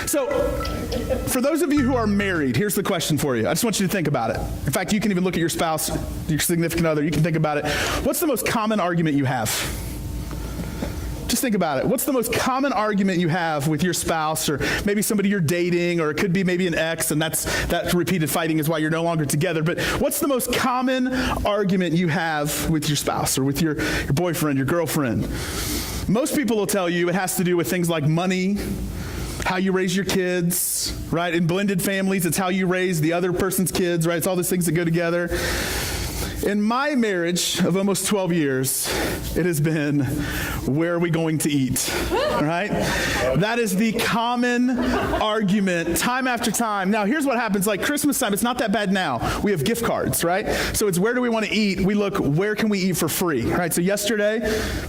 So, for those of you who are married, here's the question for you. I just want you to think about it. In fact, you can even look at your spouse, your significant other. You can think about it. What's the most common argument you have? Just think about it. What's the most common argument you have with your spouse, or maybe somebody you're dating, or it could be maybe an ex, and that repeated fighting is why you're no longer together. But what's the most common argument you have with your spouse or with your boyfriend, your girlfriend? Most people will tell you it has to do with things like money, how you raise your kids, right? In blended families, it's how you raise the other person's kids, right? It's all those things that go together. In my marriage of almost 12 years, it has been, where are we going to eat, right? That is the common argument time after time. Now, here's what happens, like Christmas time, it's not that bad now. We have gift cards, right? So it's where do we want to eat? We look, where can we eat for free, right? So yesterday,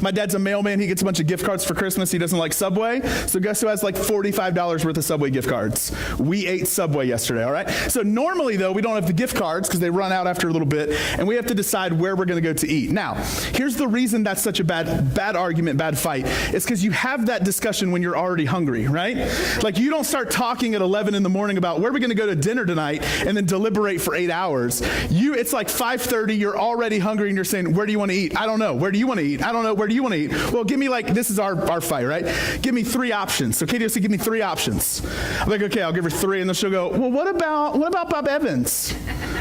my dad's a mailman. He gets a bunch of gift cards for Christmas. He doesn't like Subway. So guess who has like $45 worth of Subway gift cards? We ate Subway yesterday, all right? So normally, though, we don't have the gift cards because they run out after a little bit, and we have to decide where we're going to go to eat. Now, here's the reason that's such a bad argument, bad fight. It's because you have that discussion when you're already hungry, right? Like you don't start talking at 11 in the morning about where we're going to go to dinner tonight and then deliberate for 8 hours. It's like 5:30, you're already hungry and you're saying, where do you want to eat? I don't know. Where do you want to eat? I don't know. Where do you want to eat? Well, give me this is our fight, right? Give me 3 options. So Katie will say, give me 3 options. I'm like, okay, I'll give her 3. And then she'll go, well, what about Bob Evans?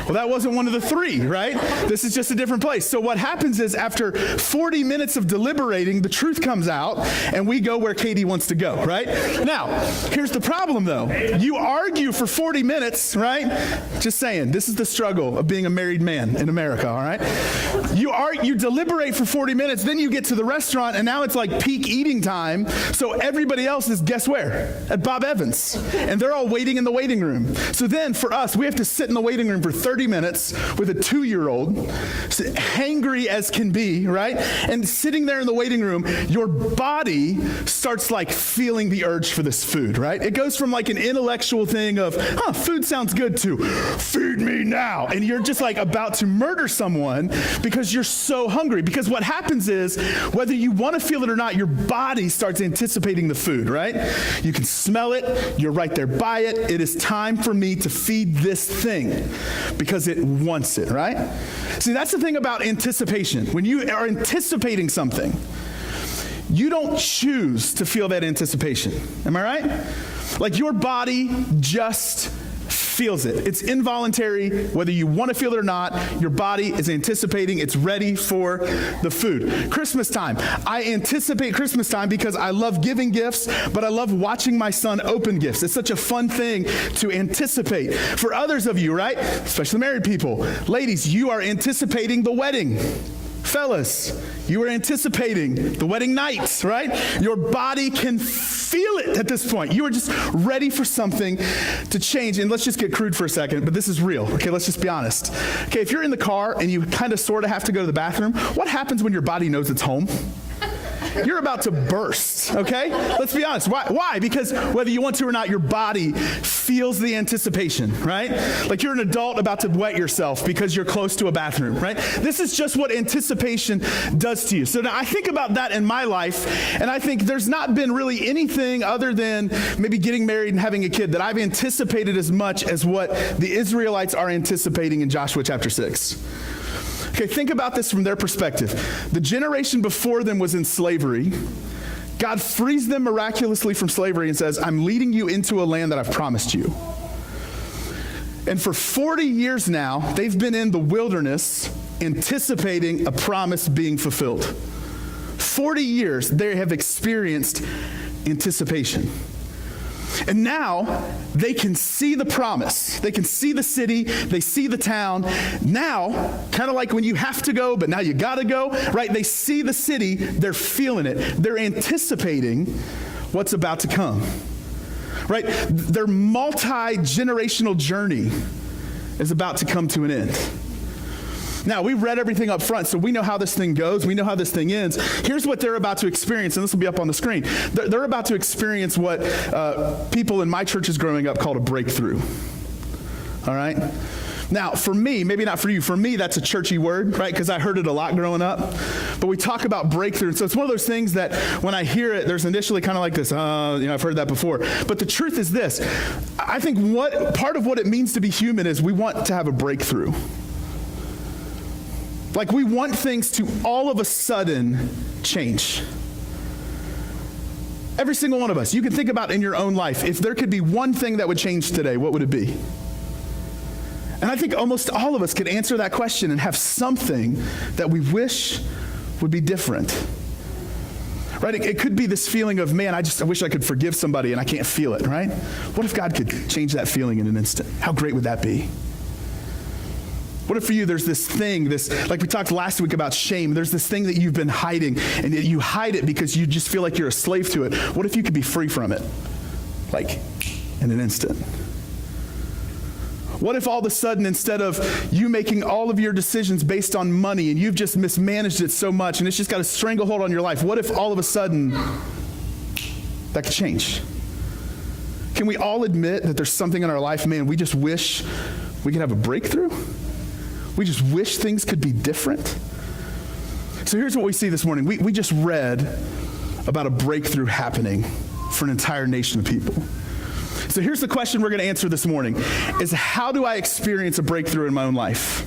Well, that wasn't one of the 3, right? This is just a different place. So what happens is after 40 minutes of deliberating, the truth comes out and we go where Katie wants to go, right? Now, here's the problem though. You argue for 40 minutes, right? Just saying, this is the struggle of being a married man in America, all right? You deliberate for 40 minutes, then you get to the restaurant and now it's like peak eating time. So everybody else is, guess where? At Bob Evans. And they're all waiting in the waiting room. So then for us, we have to sit in the waiting room for 30 minutes with a 2-year-old, hangry as can be, right? And sitting there in the waiting room, your body starts like feeling the urge for this food, right? It goes from like an intellectual thing of, food sounds good, to feed me now. And you're just like about to murder someone because you're so hungry. Because what happens is, whether you want to feel it or not, your body starts anticipating the food, right? You can smell it. You're right there by it. It is time for me to feed this thing because it wants it, right? See, that's the thing about anticipation. When you are anticipating something, you don't choose to feel that anticipation. Am I right? Like your body just feels it. It's involuntary. Whether you want to feel it or not, your body is anticipating. It's ready for the food. Christmas time. I anticipate Christmas time because I love giving gifts, but I love watching my son open gifts. It's such a fun thing to anticipate. For others of you, right? Especially married people. Ladies, you are anticipating the wedding. Fellas, you are anticipating the wedding night, right? Your body can feel it at this point. You are just ready for something to change. And let's just get crude for a second, but this is real. Okay, let's just be honest. Okay, if you're in the car and you kind of sort of have to go to the bathroom, what happens when your body knows it's home? You're about to burst, okay? Let's be honest. Why? Because whether you want to or not, your body feels the anticipation, right? Like you're an adult about to wet yourself because you're close to a bathroom, right? This is just what anticipation does to you. So now I think about that in my life, and I think there's not been really anything other than maybe getting married and having a kid that I've anticipated as much as what the Israelites are anticipating in Joshua chapter 6. Okay, think about this from their perspective. The generation before them was in slavery. God frees them miraculously from slavery and says, I'm leading you into a land that I've promised you. And for 40 years now, they've been in the wilderness anticipating a promise being fulfilled. 40 years they have experienced anticipation. And now they can see the promise. They can see the city. They see the town. Now, kind of like when you have to go, but now you got to go, right? They see the city. They're feeling it. They're anticipating what's about to come, right? Their multi-generational journey is about to come to an end. Now, we've read everything up front, so we know how this thing goes. We know how this thing ends. Here's what they're about to experience, and this will be up on the screen. They're about to experience what people in my churches growing up called a breakthrough. All right? Now, for me, maybe not for you, for me, that's a churchy word, right? Because I heard it a lot growing up. But we talk about breakthrough. And so it's one of those things that when I hear it, there's initially kind of like this, I've heard that before. But the truth is this. I think part of what it means to be human is we want to have a breakthrough. Like we want things to all of a sudden change. Every single one of us. You can think about in your own life, if there could be one thing that would change today, what would it be? And I think almost all of us could answer that question and have something that we wish would be different. Right? It could be this feeling of, man, I wish I could forgive somebody and I can't feel it, right? What if God could change that feeling in an instant? How great would that be? What if for you there's this thing, like we talked last week about shame, there's this thing that you've been hiding and you hide it because you just feel like you're a slave to it. What if you could be free from it? Like in an instant. What if all of a sudden, instead of you making all of your decisions based on money and you've just mismanaged it so much and it's just got a stranglehold on your life, what if all of a sudden that could change? Can we all admit that there's something in our life, man, we just wish we could have a breakthrough? We just wish things could be different? So here's what we see this morning. We just read about a breakthrough happening for an entire nation of people. So here's the question we're going to answer this morning, is how do I experience a breakthrough in my own life?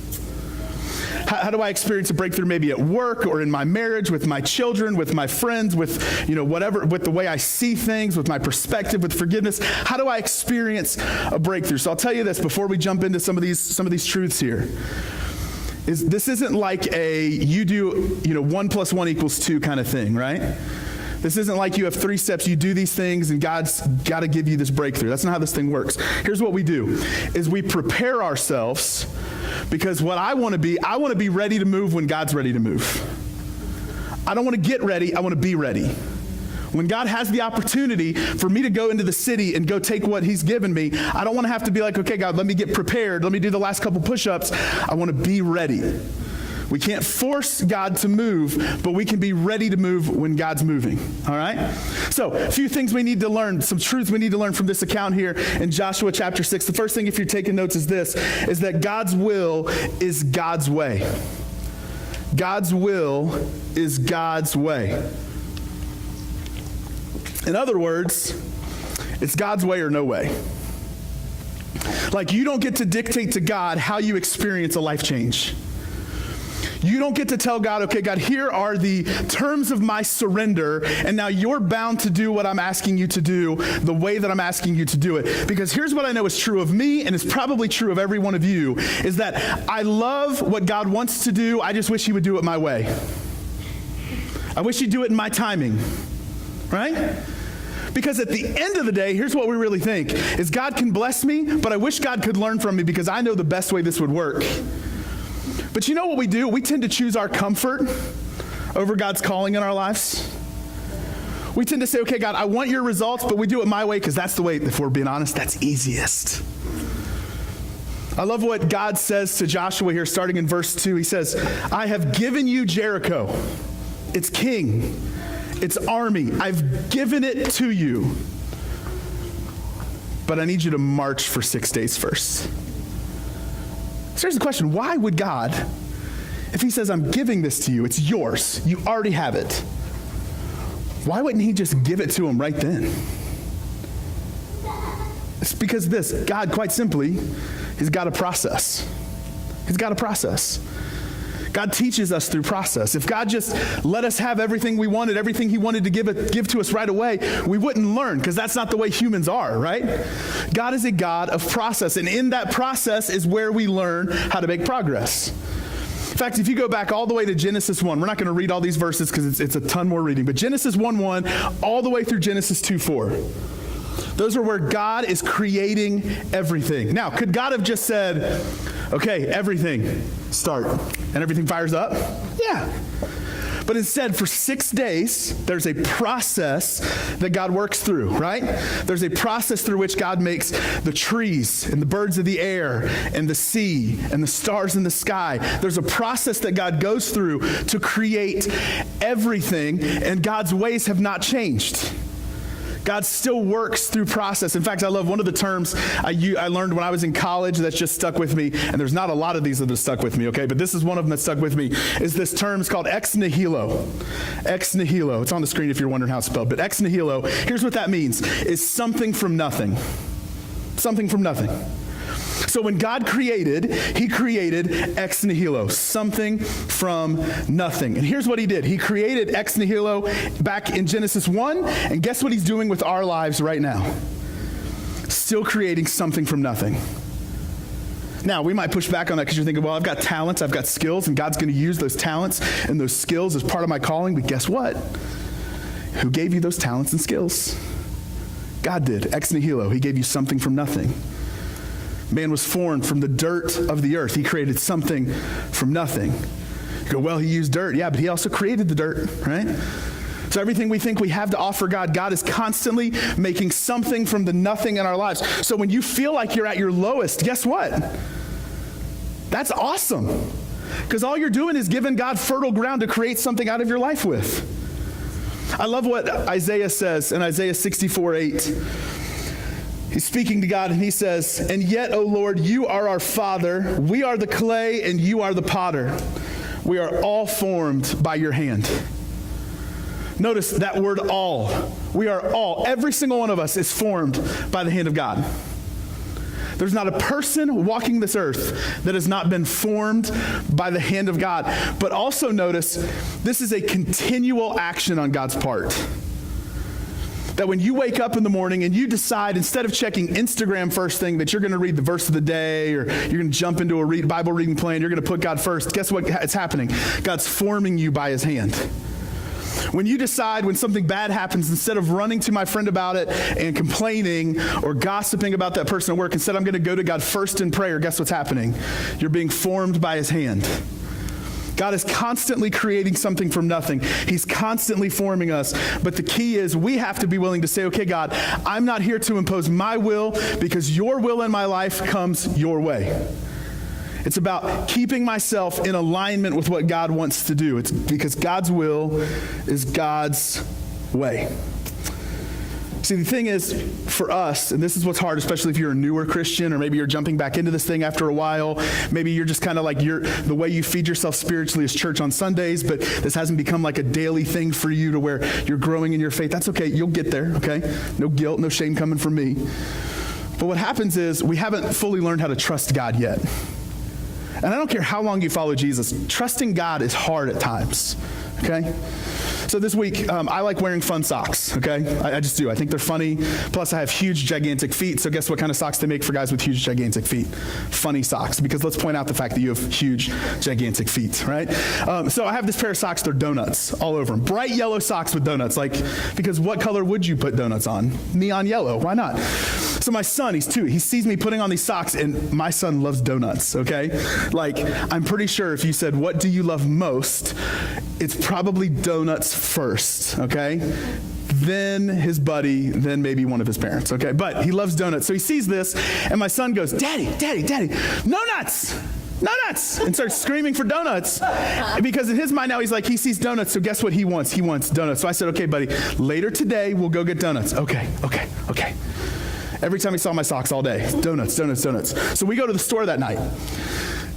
How do I experience a breakthrough maybe at work or in my marriage, with my children, with my friends, with whatever, with the way I see things, with my perspective, with forgiveness? How do I experience a breakthrough? So I'll tell you this before we jump into some of these truths here. This isn't like a you do 1 + 1 = 2 kind of thing, right? This isn't like you have 3 steps, you do these things, and God's got to give you this breakthrough. That's not how this thing works. Here's what we do, is we prepare ourselves, because what I want to be ready to move when God's ready to move. I don't want to get ready, I want to be ready. When God has the opportunity for me to go into the city and go take what he's given me, I don't want to have to be like, okay, God, let me get prepared, let me do the last couple push-ups. I want to be ready. We can't force God to move, but we can be ready to move when God's moving, all right? So, a few things we need to learn, some truths we need to learn from this account here in Joshua chapter 6. The first thing, if you're taking notes, is this, is that God's will is God's way. God's will is God's way. In other words, it's God's way or no way. Like, you don't get to dictate to God how you experience a life change. You don't get to tell God, okay, God, here are the terms of my surrender, and now you're bound to do what I'm asking you to do the way that I'm asking you to do it. Because here's what I know is true of me, and it's probably true of every one of you, is that I love what God wants to do. I just wish he would do it my way. I wish he'd do it in my timing, right? Because at the end of the day, here's what we really think, is God can bless me, but I wish God could learn from me because I know the best way this would work. But you know what we do? We tend to choose our comfort over God's calling in our lives. We tend to say, okay, God, I want your results, but we do it my way because that's the way, if we're being honest, that's easiest. I love what God says to Joshua here, starting in verse 2. He says, I have given you Jericho, its king, its army. I've given it to you. But I need you to march for 6 days first. So here's the question, why would God, if he says, I'm giving this to you, it's yours, you already have it, why wouldn't he just give it to him right then? It's because God, quite simply, he's got a process. He's got a process. God teaches us through process. If God just let us have everything we wanted, everything he wanted to give to us right away, we wouldn't learn, because that's not the way humans are, right? God is a God of process, and in that process is where we learn how to make progress. In fact, if you go back all the way to Genesis 1, we're not going to read all these verses because it's a ton more reading, but Genesis 1:1 all the way through Genesis 2:4. Those are where God is creating everything. Now, could God have just said, okay, everything, start, and everything fires up? Yeah. But instead, for 6 days, there's a process that God works through, right? There's a process through which God makes the trees and the birds of the air and the sea and the stars in the sky. There's a process that God goes through to create everything, and God's ways have not changed. God still works through process. In fact, I love one of the terms I learned when I was in college that's just stuck with me, and there's not a lot of these that have stuck with me, okay? But this is one of them that stuck with me, is this term. It's called ex nihilo. Ex nihilo. It's on the screen if you're wondering how it's spelled. But ex nihilo, here's what that means, is something from nothing. Something from nothing. So when God created, he created ex nihilo, something from nothing. And here's what he did. He created ex nihilo back in Genesis 1, and guess what he's doing with our lives right now? Still creating something from nothing. Now, we might push back on that because you're thinking, well, I've got talents, I've got skills, and God's going to use those talents and those skills as part of my calling. But guess what? Who gave you those talents and skills? God did. Ex nihilo. He gave you something from nothing. Man was formed from the dirt of the earth. He created something from nothing. You go, well, he used dirt. Yeah, but he also created the dirt, right? So everything we think we have to offer God, God is constantly making something from the nothing in our lives. So when you feel like you're at your lowest, guess what? That's awesome. Because all you're doing is giving God fertile ground to create something out of your life with. I love what Isaiah says in Isaiah 64:8. He's speaking to God and he says, and yet, O Lord, you are our Father. We are the clay and you are the potter. We are all formed by your hand. Notice that word all. We are all, every single one of us is formed by the hand of God. There's not a person walking this earth that has not been formed by the hand of God. But also notice, this is a continual action on God's part. That when you wake up in the morning and you decide, instead of checking Instagram first thing, that you're going to read the verse of the day, or you're going to jump into a Bible reading plan, you're going to put God first, guess what is happening? God's forming you by his hand. When you decide when something bad happens, instead of running to my friend about it and complaining or gossiping about that person at work, instead I'm going to go to God first in prayer, guess what's happening? You're being formed by his hand. God is constantly creating something from nothing. He's constantly forming us. But the key is we have to be willing to say, okay, God, I'm not here to impose my will because your will in my life comes your way. It's about keeping myself in alignment with what God wants to do. It's because God's will is God's way. See, the thing is, for us, and this is what's hard, especially if you're a newer Christian, or maybe you're jumping back into this thing after a while, maybe you're just kind of like, the way you feed yourself spiritually is church on Sundays, but this hasn't become like a daily thing for you to where you're growing in your faith. That's okay, you'll get there, okay? No guilt, no shame coming from me. But what happens is, we haven't fully learned how to trust God yet. And I don't care how long you follow Jesus, trusting God is hard at times, okay? So this week, I like wearing fun socks, okay? I just do. I think they're funny. Plus, I have huge, gigantic feet. So guess what kind of socks they make for guys with huge, gigantic feet? Funny socks. Because let's point out the fact that you have huge, gigantic feet, right? So I have this pair of socks. They're donuts all over them. Bright yellow socks with donuts. Because what color would you put donuts on? Neon yellow. Why not? So my son, he's 2. He sees me putting on these socks, and my son loves donuts, okay? I'm pretty sure if you said, what do you love most? It's probably donuts first, okay? Then his buddy, then maybe one of his parents, okay? But he loves donuts. So he sees this, and my son goes, Daddy, no nuts! No nuts! And starts screaming for donuts. Because in his mind now, he sees donuts, so guess what he wants? He wants donuts. So I said, okay, buddy, later today, we'll go get donuts. Okay. Every time he saw my socks all day, donuts. So we go to the store that night.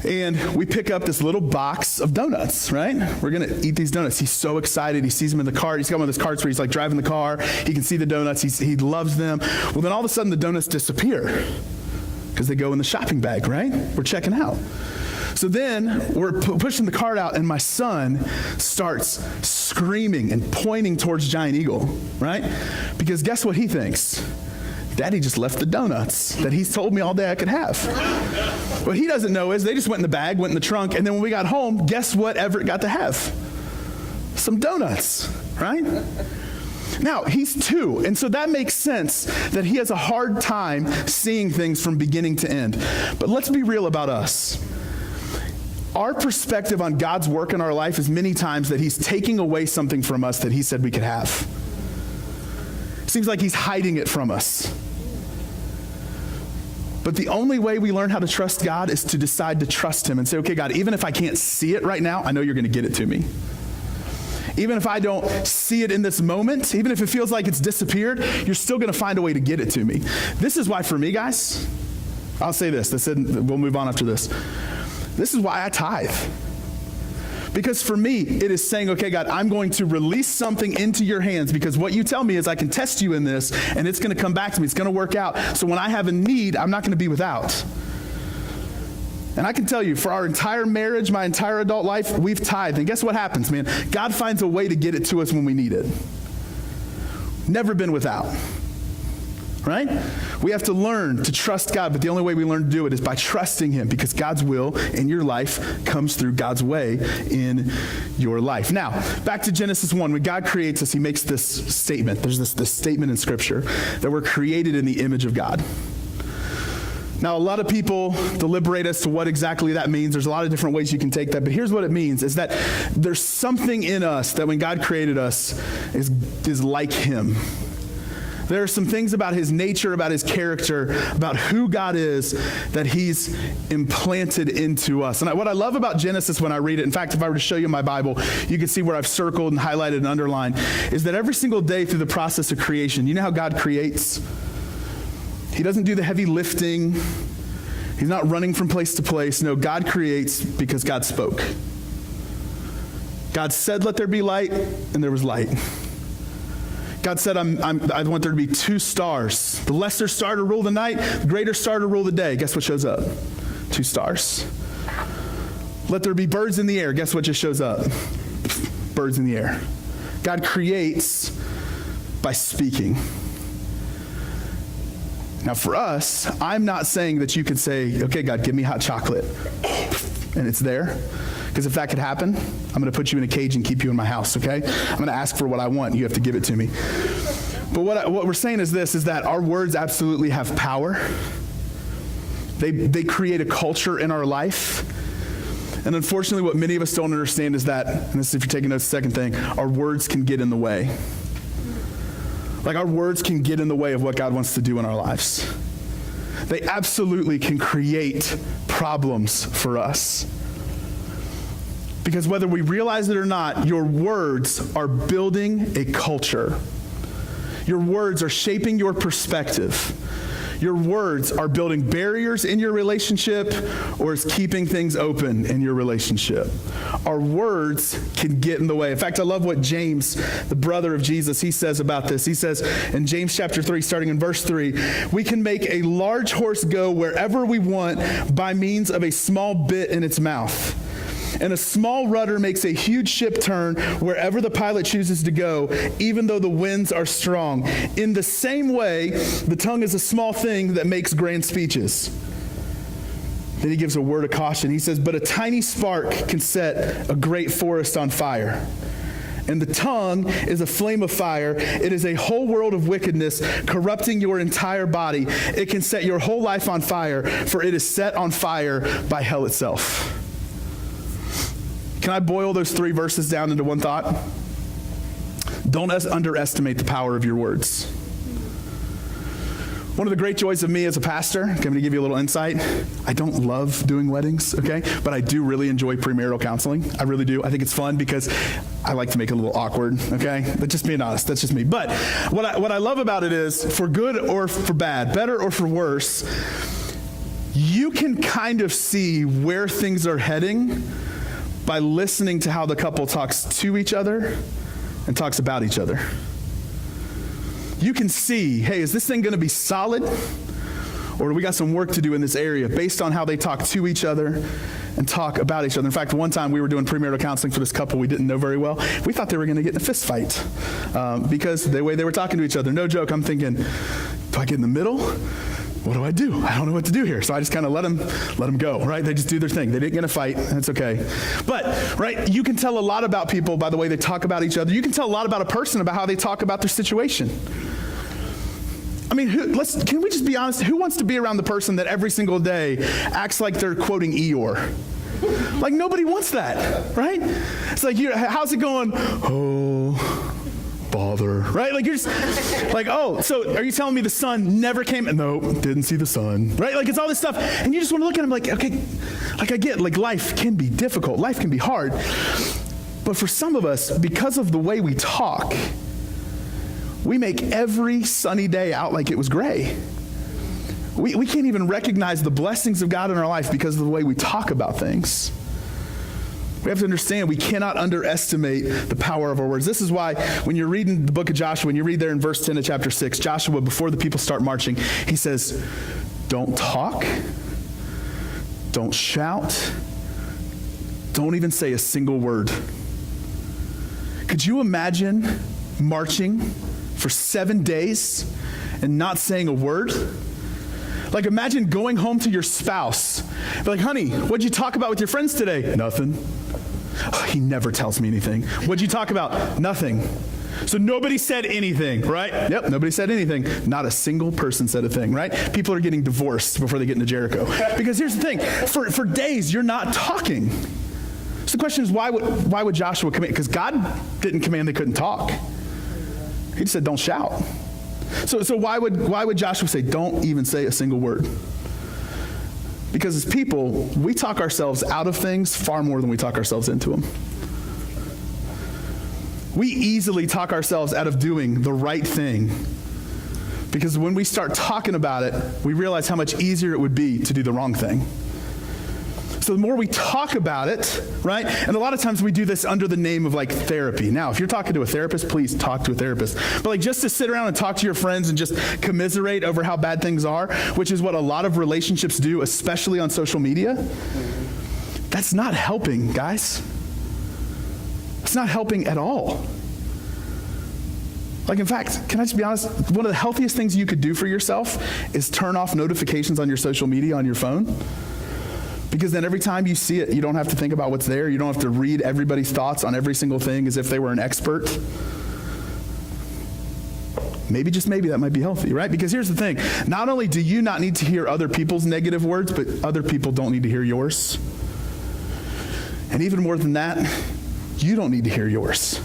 And we pick up this little box of donuts, right? We're going to eat these donuts. He's so excited. He sees them in the cart. He's got one of those carts where he's driving the car. He can see the donuts. He loves them. Well, then all of a sudden the donuts disappear because they go in the shopping bag, right? We're checking out. So then we're pushing the cart out, and my son starts screaming and pointing towards Giant Eagle, right? Because guess what he thinks? Daddy just left the donuts that he's told me all day I could have. What he doesn't know is they just went in the bag, went in the trunk, and then when we got home, guess what Everett got to have? Some donuts, right? Now, he's 2, and so that makes sense that he has a hard time seeing things from beginning to end. But let's be real about us. Our perspective on God's work in our life is many times that he's taking away something from us that he said we could have. Seems like he's hiding it from us. But the only way we learn how to trust God is to decide to trust him and say, okay, God, even if I can't see it right now, I know you're going to get it to me. Even if I don't see it in this moment, even if it feels like it's disappeared, you're still going to find a way to get it to me. This is why for me, guys, I'll say this. We'll move on after this. This is why I tithe. Because for me, it is saying, okay, God, I'm going to release something into your hands because what you tell me is I can test you in this and it's going to come back to me. It's going to work out. So when I have a need, I'm not going to be without. And I can tell you, for our entire marriage, my entire adult life, we've tithed. And guess what happens, man? God finds a way to get it to us when we need it. Never been without. Right? We have to learn to trust God, but the only way we learn to do it is by trusting him, because God's will in your life comes through God's way in your life. Now, back to Genesis 1. When God creates us, he makes this statement. There's this statement in Scripture that we're created in the image of God. Now, a lot of people deliberate as to what exactly that means. There's a lot of different ways you can take that, but here's what it means, is that there's something in us that when God created us is like him. There are some things about his nature, about his character, about who God is that he's implanted into us. And what I love about Genesis when I read it, in fact, if I were to show you my Bible, you can see where I've circled and highlighted and underlined, is that every single day through the process of creation, you know how God creates? He doesn't do the heavy lifting. He's not running from place to place. No, God creates because God spoke. God said, let there be light, and there was light. God said, I want there to be 2 stars. The lesser star to rule the night, the greater star to rule the day. Guess what shows up? 2 stars. Let there be birds in the air. Guess what just shows up? Birds in the air. God creates by speaking. Now for us, I'm not saying that you could say, okay, God, give me hot chocolate, and it's there. Because if that could happen, I'm going to put you in a cage and keep you in my house, okay? I'm going to ask for what I want. You have to give it to me. But what we're saying is this, is that our words absolutely have power. They create a culture in our life. And unfortunately, what many of us don't understand is that, and this is if you're taking notes, the second thing, our words can get in the way. Like our words can get in the way of what God wants to do in our lives. They absolutely can create problems for us. Because whether we realize it or not, your words are building a culture. Your words are shaping your perspective. Your words are building barriers in your relationship, or is keeping things open in your relationship. Our words can get in the way. In fact, I love what James, the brother of Jesus, he says about this. He says in James chapter 3, starting in verse 3, we can make a large horse go wherever we want by means of a small bit in its mouth. And a small rudder makes a huge ship turn wherever the pilot chooses to go, even though the winds are strong. In the same way, the tongue is a small thing that makes grand speeches. Then he gives a word of caution. He says, but a tiny spark can set a great forest on fire. And the tongue is a flame of fire. It is a whole world of wickedness, corrupting your entire body. It can set your whole life on fire, for it is set on fire by hell itself. Can I boil those 3 verses down into one thought? Don't underestimate the power of your words. One of the great joys of me as a pastor, I'm going to give you a little insight. I don't love doing weddings, okay? But I do really enjoy premarital counseling. I really do. I think it's fun because I like to make it a little awkward, okay? But just being honest, that's just me. But what I love about it is, for good or for bad, better or for worse, you can kind of see where things are heading by listening to how the couple talks to each other and talks about each other. You can see, hey, is this thing going to be solid? Or do we got some work to do in this area based on how they talk to each other and talk about each other? In fact, one time we were doing premarital counseling for this couple we didn't know very well. We thought they were going to get in a fist fight because the way they were talking to each other. No joke, I'm thinking, do I get in the middle? What do? I don't know what to do here. So I just kind of let them go, right? They just do their thing. They didn't get in a fight, and it's okay. But, right, you can tell a lot about people by the way they talk about each other. You can tell a lot about a person about how they talk about their situation. I mean, can we just be honest? Who wants to be around the person that every single day acts like they're quoting Eeyore? Like, nobody wants that, right? It's like, how's it going? Oh, bother, right? Like, you're just like, oh, so are you telling me the sun never came? No, didn't see the sun, right? Like, it's all this stuff. And you just want to look at him like, okay, like I get, like, life can be difficult. Life can be hard. But for some of us, because of the way we talk, we make every sunny day out like it was gray. We can't even recognize the blessings of God in our life because of the way we talk about things. We have to understand we cannot underestimate the power of our words. This is why when you're reading the book of Joshua, when you read there in verse 10 of chapter 6, Joshua, before the people start marching, he says, don't talk, don't shout, don't even say a single word. Could you imagine marching for 7 days and not saying a word? Like, imagine going home to your spouse. Be like, honey, what'd you talk about with your friends today? Nothing. Oh, he never tells me anything. What'd you talk about? Nothing. So nobody said anything, right? Yep, nobody said anything. Not a single person said a thing, right? People are getting divorced before they get into Jericho. Because here's the thing. For days, you're not talking. So the question is, why would Joshua command? Because God didn't command they couldn't talk. He just said, don't shout. So why would Joshua say, don't even say a single word? Because as people, we talk ourselves out of things far more than we talk ourselves into them. We easily talk ourselves out of doing the right thing. Because when we start talking about it, we realize how much easier it would be to do the wrong thing. So the more we talk about it, right? And a lot of times we do this under the name of like therapy. Now, if you're talking to a therapist, please talk to a therapist. But like just to sit around and talk to your friends and just commiserate over how bad things are, which is what a lot of relationships do, especially on social media, that's not helping, guys. It's not helping at all. Like, in fact, can I just be honest? One of the healthiest things you could do for yourself is turn off notifications on your social media on your phone. Because then every time you see it, you don't have to think about what's there. You don't have to read everybody's thoughts on every single thing as if they were an expert. Maybe, just maybe, that might be healthy, right? Because here's the thing. Not only do you not need to hear other people's negative words, but other people don't need to hear yours. And even more than that, you don't need to hear yours.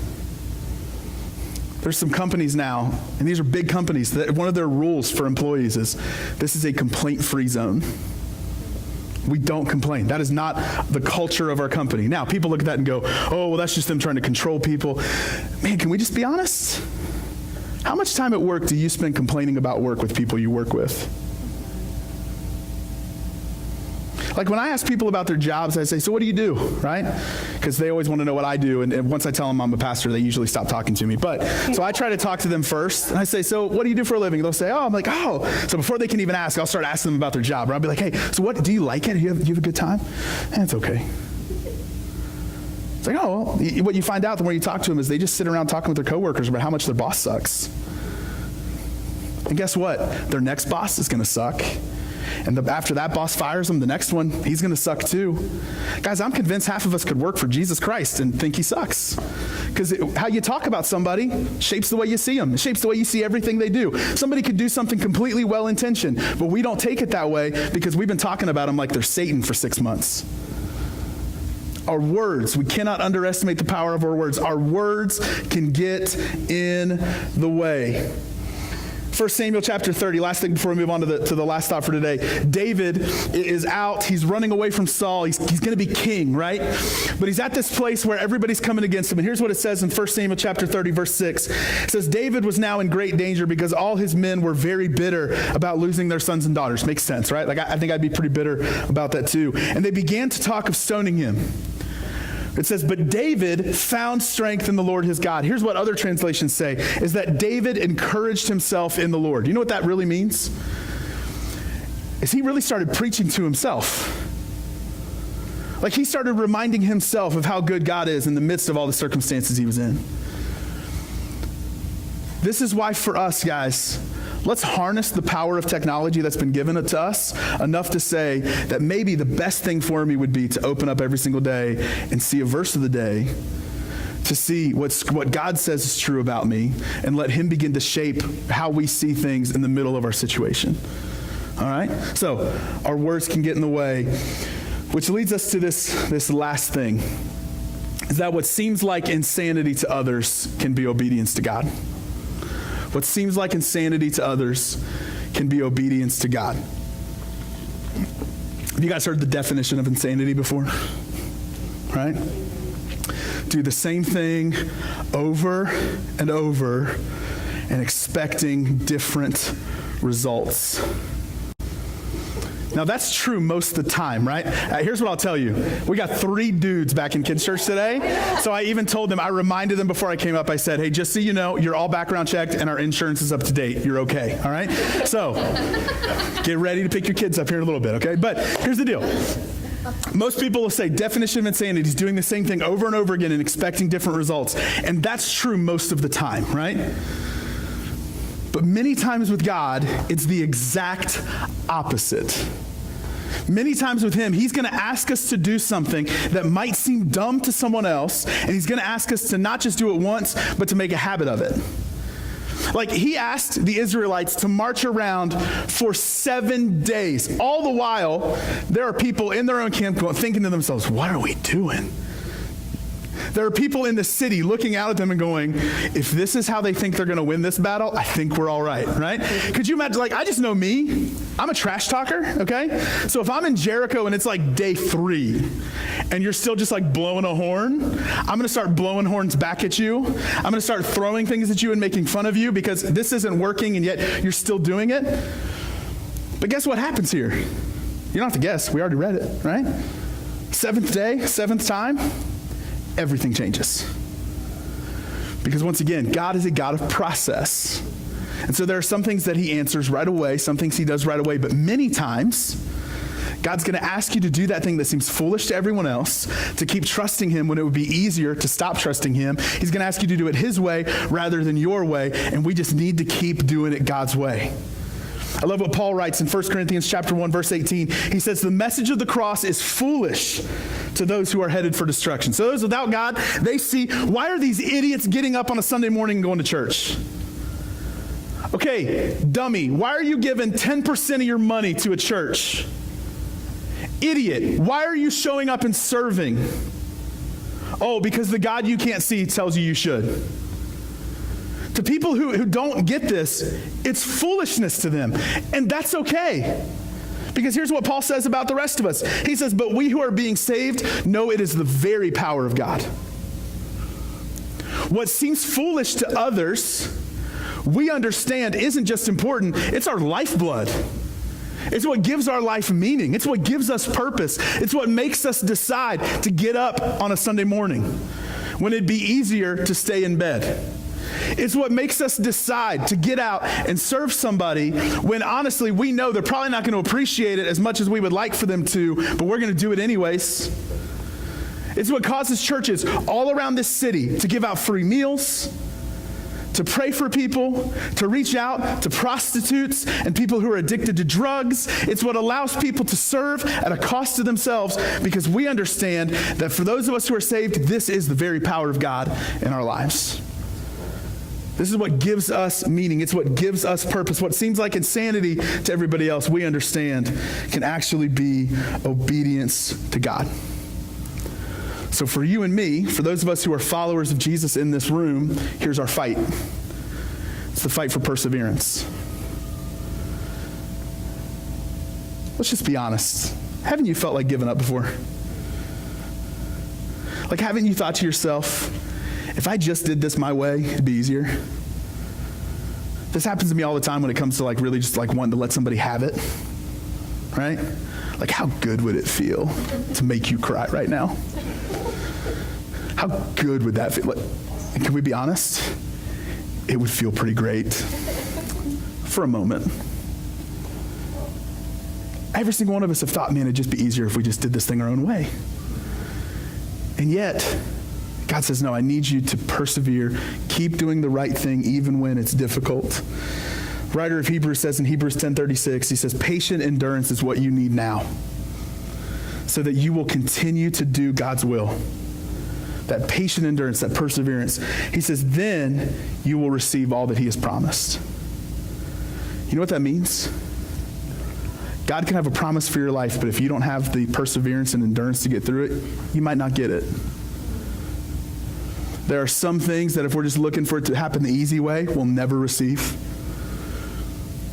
There's some companies now, and these are big companies, that one of their rules for employees is this is a complaint-free zone. We don't complain. That is not the culture of our company. Now, people look at that and go, oh, well, that's just them trying to control people. Man, can we just be honest? How much time at work do you spend complaining about work with people you work with? Like when I ask people about their jobs, I say, so what do you do, right? Because they always want to know what I do. And once I tell them I'm a pastor, they usually stop talking to me. But so I try to talk to them first. And I say, so what do you do for a living? They'll say, oh, I'm like, oh. So before they can even ask, I'll start asking them about their job. Or I'll be like, hey, so what, do you like it? Do you have a good time? And it's okay. It's like, oh, well, what you find out the more you talk to them is they just sit around talking with their coworkers about how much their boss sucks. And guess what? Their next boss is going to suck. And after that boss fires him, the next one, he's going to suck too. Guys, I'm convinced half of us could work for Jesus Christ and think he sucks. Because how you talk about somebody shapes the way you see them. It shapes the way you see everything they do. Somebody could do something completely well-intentioned, but we don't take it that way because we've been talking about them like they're Satan for 6 months. Our words, we cannot underestimate the power of our words. Our words can get in the way. 1 Samuel chapter 30, last thing before we move on to the last thought for today. David is out. He's running away from Saul. He's going to be king, right? But he's at this place where everybody's coming against him. And here's what it says in 1 Samuel chapter 30, verse 6. It says, David was now in great danger because all his men were very bitter about losing their sons and daughters. Makes sense, right? Like I think I'd be pretty bitter about that too. And they began to talk of stoning him. It says, but David found strength in the Lord his God. Here's what other translations say, is that David encouraged himself in the Lord. You know what that really means? Is he really started preaching to himself. Like he started reminding himself of how good God is in the midst of all the circumstances he was in. This is why for us, guys, let's harness the power of technology that's been given to us enough to say that maybe the best thing for me would be to open up every single day and see a verse of the day, to see what God says is true about me, and let him begin to shape how we see things in the middle of our situation. All right? So our words can get in the way, which leads us to this last thing, is that what seems like insanity to others can be obedience to God. What seems like insanity to others can be obedience to God. Have you guys heard the definition of insanity before? Right? do the same thing over and over and expecting different results. Now, that's true most of the time, right? Here's what I'll tell you. We got 3 dudes back in kids' church today. So I even told them, I reminded them before I came up, I said, hey, just so you know, you're all background checked and our insurance is up to date. You're okay, all right? So get ready to pick your kids up here in a little bit, okay? But here's the deal. Most people will say definition of insanity is doing the same thing over and over again and expecting different results. And that's true most of the time, right? But many times with God, it's the exact opposite. Many times with him, he's going to ask us to do something that might seem dumb to someone else, and he's going to ask us to not just do it once, but to make a habit of it. Like he asked the Israelites to march around for 7 days. All the while, there are people in their own camp thinking to themselves, what are we doing? There are people in the city looking out at them and going, if this is how they think they're going to win this battle, I think we're all right, right? Could you imagine, like, I just know me. I'm a trash talker, okay? So if I'm in Jericho and it's like day 3 and you're still just like blowing a horn, I'm going to start blowing horns back at you. I'm going to start throwing things at you and making fun of you because this isn't working and yet you're still doing it. But guess what happens here? You don't have to guess. We already read it, right? 7th day, 7th time. Everything changes. Because once again, God is a God of process. And so there are some things that he answers right away, some things he does right away, but many times, God's going to ask you to do that thing that seems foolish to everyone else, to keep trusting him when it would be easier to stop trusting him. He's going to ask you to do it his way rather than your way, and we just need to keep doing it God's way. I love what Paul writes in 1 Corinthians chapter 1, verse 18. He says, the message of the cross is foolish to those who are headed for destruction. So those without God, they see, why are these idiots getting up on a Sunday morning and going to church? Okay, dummy, why are you giving 10% of your money to a church? Idiot, why are you showing up and serving? Oh, because the God you can't see tells you you should. To people who don't get this, it's foolishness to them. And that's okay. Because here's what Paul says about the rest of us. He says, but we who are being saved know it is the very power of God. What seems foolish to others, we understand isn't just important, it's our lifeblood. It's what gives our life meaning. It's what gives us purpose. It's what makes us decide to get up on a Sunday morning when it'd be easier to stay in bed. It's what makes us decide to get out and serve somebody when honestly we know they're probably not going to appreciate it as much as we would like for them to, but we're going to do it anyways. It's what causes churches all around this city to give out free meals, to pray for people, to reach out to prostitutes and people who are addicted to drugs. It's what allows people to serve at a cost to themselves because we understand that for those of us who are saved, this is the very power of God in our lives. This is what gives us meaning. It's what gives us purpose. What seems like insanity to everybody else, we understand can actually be obedience to God. So for you and me, for those of us who are followers of Jesus in this room, here's our fight. It's the fight for perseverance. Let's just be honest. Haven't you felt like giving up before? Like, haven't you thought to yourself, if I just did this my way, it'd be easier? This happens to me all the time when it comes to like really just like wanting to let somebody have it, right? Like, how good would it feel to make you cry right now? How good would that feel? Like, can we be honest? It would feel pretty great for a moment. Every single one of us have thought, man, it'd just be easier if we just did this thing our own way. And yet, God says, no, I need you to persevere. Keep doing the right thing even when it's difficult. Writer of Hebrews says in Hebrews 10:36, he says, patient endurance is what you need now so that you will continue to do God's will. That patient endurance, that perseverance. He says, then you will receive all that he has promised. You know what that means? God can have a promise for your life, but if you don't have the perseverance and endurance to get through it, you might not get it. There are some things that if we're just looking for it to happen the easy way, we'll never receive.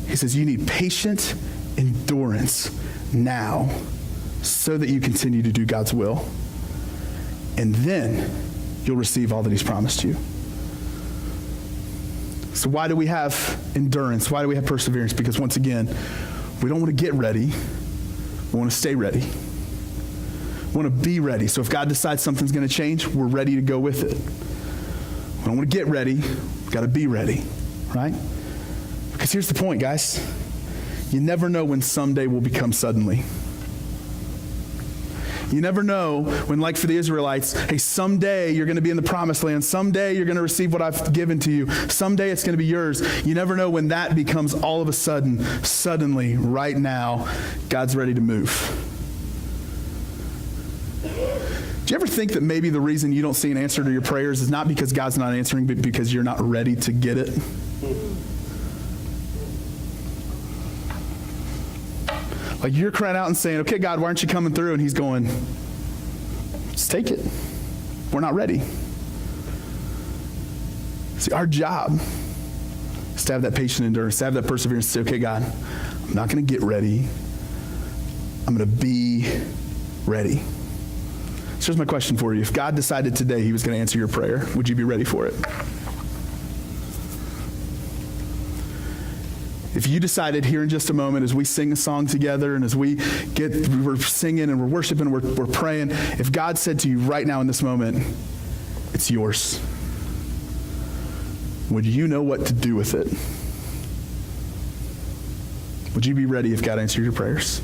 He says you need patient endurance now so that you continue to do God's will. And then you'll receive all that he's promised you. So why do we have endurance? Why do we have perseverance? Because once again, we don't want to get ready. We want to stay ready. We want to be ready. So if God decides something's going to change, we're ready to go with it. We don't want to get ready. We've got to be ready, right? Because here's the point, guys. You never know when someday will become suddenly. You never know when, like for the Israelites, hey, someday you're going to be in the promised land. Someday you're going to receive what I've given to you. Someday it's going to be yours. You never know when that becomes all of a sudden, suddenly, right now, God's ready to move. Do you ever think that maybe the reason you don't see an answer to your prayers is not because God's not answering, but because you're not ready to get it? Like you're crying out and saying, okay, God, why aren't you coming through? And he's going, just take it. We're not ready. See, our job is to have that patient endurance, to have that perseverance, to say, okay, God, I'm not going to get ready. I'm going to be ready. So here's my question for you. If God decided today he was going to answer your prayer, would you be ready for it? If you decided here in just a moment as we sing a song together and as we're singing and we're worshiping and we're praying, if God said to you right now in this moment, it's yours, would you know what to do with it? Would you be ready if God answered your prayers?